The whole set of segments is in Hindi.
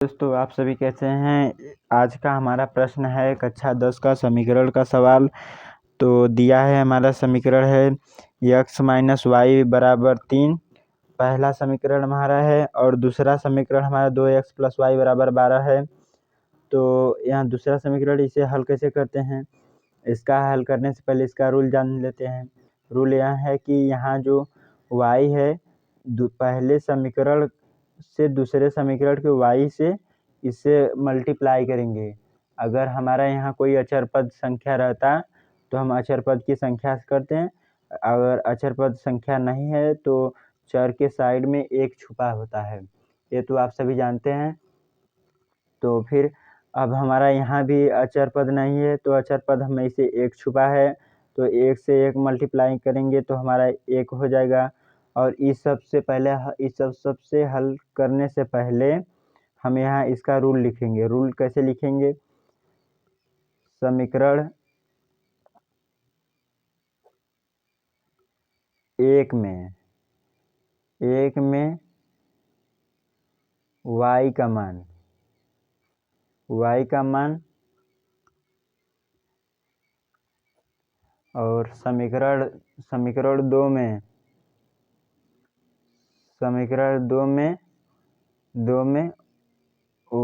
दोस्तों आप सभी कैसे हैं। आज का हमारा प्रश्न है कक्षा 10 का समीकरण का सवाल। तो दिया है हमारा समीकरण है x माइनस वाई बराबर 3। पहला समीकरण हमारा है और दूसरा समीकरण हमारा 2x प्लस वाई बराबर 12 है। तो यहाँ दूसरा समीकरण इसे हल कैसे करते हैं, इसका हल करने से पहले इसका रूल जान लेते हैं। रूल यह है कि यहाँ जो y है पहले समीकरण से दूसरे समीकरण के y से इससे मल्टीप्लाई करेंगे। अगर हमारा यहाँ कोई अचर पद संख्या रहता तो हम अचर पद की संख्या से करते हैं। अगर अचर पद संख्या नहीं है तो चर के साइड में एक छुपा होता है, ये तो आप सभी जानते हैं। तो फिर अब हमारा यहाँ भी अचर पद नहीं है तो अचर पद हमें इसे एक छुपा है, तो एक से एक मल्टीप्लाई करेंगे तो हमारा एक हो जाएगा। और इस सब से हल करने से पहले हम यहाँ इसका रूल लिखेंगे। रूल कैसे लिखेंगे, समीकरण एक में y का मान और समीकरण दो में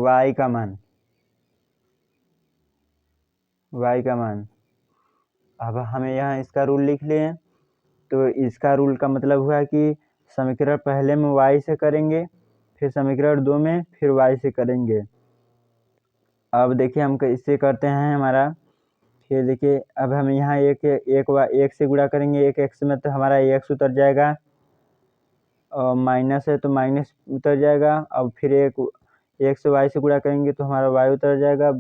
y का मान। अब हमें यहाँ इसका रूल लिख लिए। तो इसका रूल का मतलब हुआ कि समीकरण पहले में y से करेंगे, फिर समीकरण दो में फिर y से करेंगे। अब देखिए हम इससे करते हैं हमारा, फिर देखिए अब हम यहाँ एक से गुणा करेंगे, एक x में तो हमारा x उतर जाएगा और माइनस है तो माइनस उतर जाएगा। अब फिर एक से y से गुणा करेंगे तो हमारा y उतर जाएगा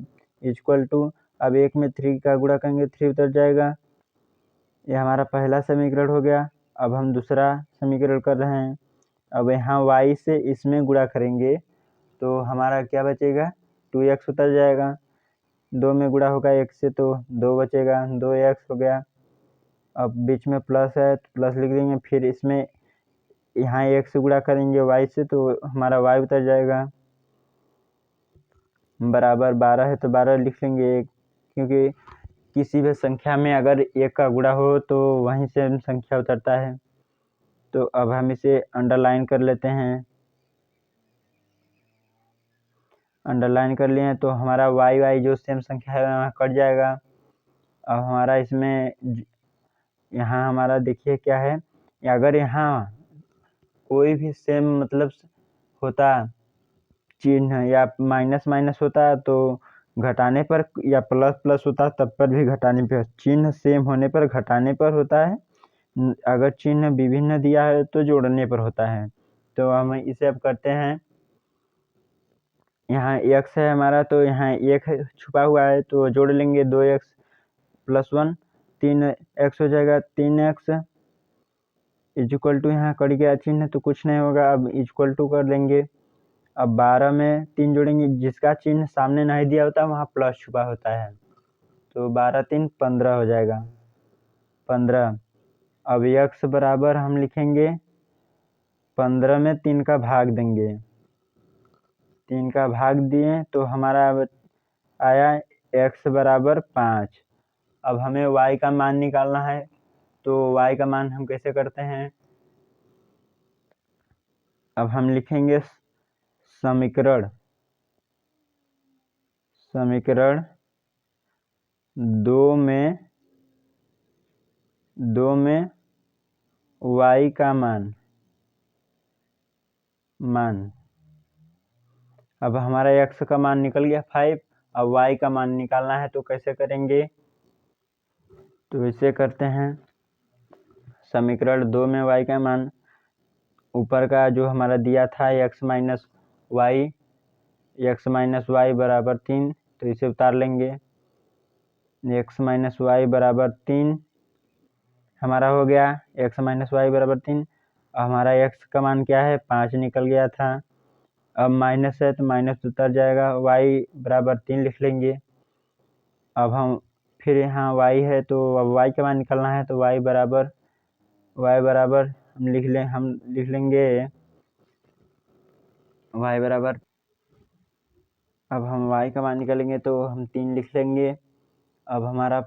इक्वल टू, अब एक में 3 का गुणा करेंगे 3 उतर जाएगा। ये हमारा पहला समीकरण हो गया। अब हम दूसरा समीकरण कर रहे हैं। अब यहाँ y से इसमें गुणा करेंगे तो हमारा क्या बचेगा, 2x उतर जाएगा। 2 में गुणा होगा 1 से तो 2 बचेगा, 2x हो गया। अब बीच में प्लस है तो प्लस लिख देंगे, फिर इसमें यहाँ 1 से गुणा करेंगे y से तो हमारा y उतर जाएगा। बराबर 12 है तो 12 लिख लेंगे, क्योंकि किसी भी संख्या में अगर 1 का गुणा हो तो वहीं से संख्या उतरता है। तो अब हम इसे अंडरलाइन कर लेते हैं। अंडरलाइन कर लिए तो हमारा y जो सेम संख्या है वहाँ कट जाएगा। अब हमारा इसमें यहाँ हमारा देखिए क्या है, अगर यहाँ कोई भी सेम मतलब होता चिन्ह या माइनस माइनस होता तो घटाने पर, या प्लस प्लस होता तब पर भी घटाने पर, चिन्ह सेम होने पर घटाने पर होता है। अगर चिन्ह विभिन्न दिया है तो जोड़ने पर होता है। तो हम इसे अब करते हैं। यहाँ x है हमारा तो यहाँ एक छुपा हुआ है तो जोड़ लेंगे, 2x प्लस 1 3x हो जाएगा। 3x इक्वल टू, यहाँ कट गया चिन्ह तो कुछ नहीं होगा, अब इक्वल टू कर देंगे। अब 12 में 3 जोड़ेंगे, जिसका चिन्ह सामने नहीं दिया होता वहाँ प्लस छुपा होता है, तो 12 3 15 हो जाएगा, 15। अब x बराबर हम लिखेंगे 15 में 3 का भाग देंगे, 3 का भाग दिए तो हमारा आया x बराबर 5। अब हमें y का मान निकालना है, तो y का मान हम कैसे करते हैं, अब हम लिखेंगे समीकरण दो में y का मान। अब हमारा x का मान निकल गया 5, अब y का मान निकालना है तो कैसे करेंगे, तो इसे करते हैं। समीकरण 2 में y का मान, ऊपर का जो हमारा दिया था x माइनस वाई बराबर 3, तो इसे उतार लेंगे। x माइनस वाई बराबर 3 हमारा हो गया, x माइनस वाई बराबर 3। हमारा x का मान क्या है, 5 निकल गया था। अब माइनस है तो माइनस उतर जाएगा, y बराबर 3 लिख लेंगे। अब हम फिर यहाँ y है तो अब y का मान निकालना है, तो y बराबर हम लिख लेंगे y बराबर अब हम y का मान निकालेंगे तो हम 3 लिख लेंगे। अब हमारा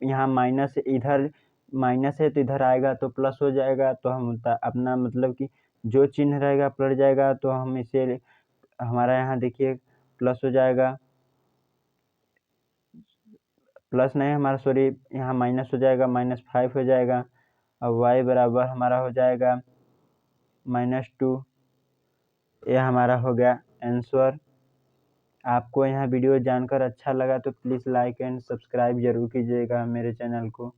यहाँ माइनस इधर माइनस है तो इधर आएगा तो प्लस हो जाएगा, तो हम अपना मतलब कि जो चिन्ह रहेगा पलट जाएगा, तो हम इसे हमारा यहाँ देखिए प्लस हो जाएगा, प्लस नहीं हमारा सॉरी यहाँ माइनस हो जाएगा, -5 हो जाएगा। अब y बराबर हमारा हो जाएगा -2। यह हमारा हो गया आंसर। आपको यह वीडियो जानकर अच्छा लगा तो प्लीज़ लाइक एंड सब्सक्राइब ज़रूर कीजिएगा मेरे चैनल को।